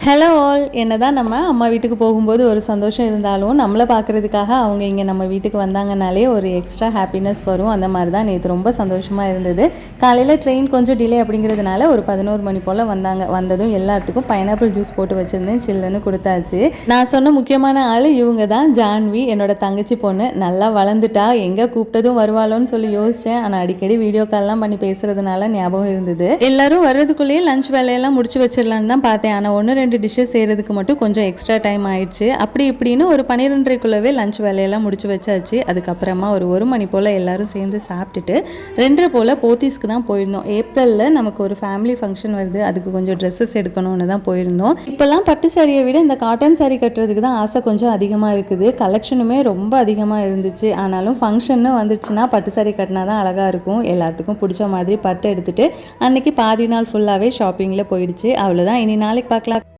Hello all. என்னதான் நம்ம அம்மா வீட்டுக்கு போகும்போது ஒரு சந்தோஷம் இருந்தாலும் நம்மளை பார்க்குறதுக்காக அவங்க இங்கே நம்ம வீட்டுக்கு வந்தாங்கனாலே ஒரு எக்ஸ்ட்ரா ஹாப்பினஸ் வரும். அந்த மாதிரி தான் நேற்று ரொம்ப சந்தோஷமாக இருந்தது. காலையில் ட்ரெயின் கொஞ்சம் டிலே அப்படிங்கிறதுனால ஒரு 11 மணி போல் வந்தாங்க. வந்ததும் எல்லாத்துக்கும் பைனாப்பிள் ஜூஸ் போட்டு வச்சுருந்தேன், சில்லுன்னு கொடுத்தாச்சு. நான் சொன்ன முக்கியமான ஆள் இவங்க தான், ஜான்வி, என்னோட தங்கச்சி பொண்ணு. நல்லா வளர்ந்துட்டா, எங்கே கூப்பிட்டதும் வருவாளோன்னு சொல்லி யோசித்தேன். ஆனால் அடிக்கடி வீடியோ கால்லாம் பண்ணி பேசுகிறதுனால ஞாபகம் இருந்தது. எல்லாரும் வர்றதுக்குள்ளேயே லஞ்ச் வேலையெல்லாம் முடிச்சு வச்சிடலான்னு தான் பார்த்தேன். ஆனால் 1-2 டிஷ்ஷஸ் செய்கிறதுக்கு மட்டும் கொஞ்சம் எக்ஸ்ட்ரா டைம் ஆயிடுச்சு. அப்படி இப்படின்னு ஒரு 12:30க்குள்ளவே லஞ்ச் வேலையெல்லாம் முடிச்சு வச்சாச்சு. அதுக்கப்புறமா ஒரு மணி போல் எல்லாரும் சேர்ந்து சாப்பிட்டுட்டு 2:30 போல் போத்தீஸ்க்கு தான் போயிருந்தோம். ஏப்ரலில் நமக்கு ஒரு ஃபேமிலி ஃபங்க்ஷன் வருது, அதுக்கு கொஞ்சம் ட்ரெஸ்ஸஸ் எடுக்கணும்னு தான் போயிருந்தோம். இப்போல்லாம் பட்டு சாரியை விட இந்த காட்டன் சாரி கட்டுறதுக்கு தான் ஆசை கொஞ்சம் அதிகமாக இருக்குது. கலெக்ஷனுமே ரொம்ப அதிகமாக இருந்துச்சு. ஆனாலும் ஃபங்க்ஷன்னு வந்துடுச்சுன்னா பட்டு சாரி கட்டினா தான் அழகாக இருக்கும். எல்லாத்துக்கும் பிடிச்ச மாதிரி பட்டு எடுத்துகிட்டு அன்றைக்கி பாதி நாள் ஃபுல்லாகவே ஷாப்பிங்கில் போயிடுச்சு. அவ்வளோதான். இனி நாளைக்கு பார்க்கலாம்.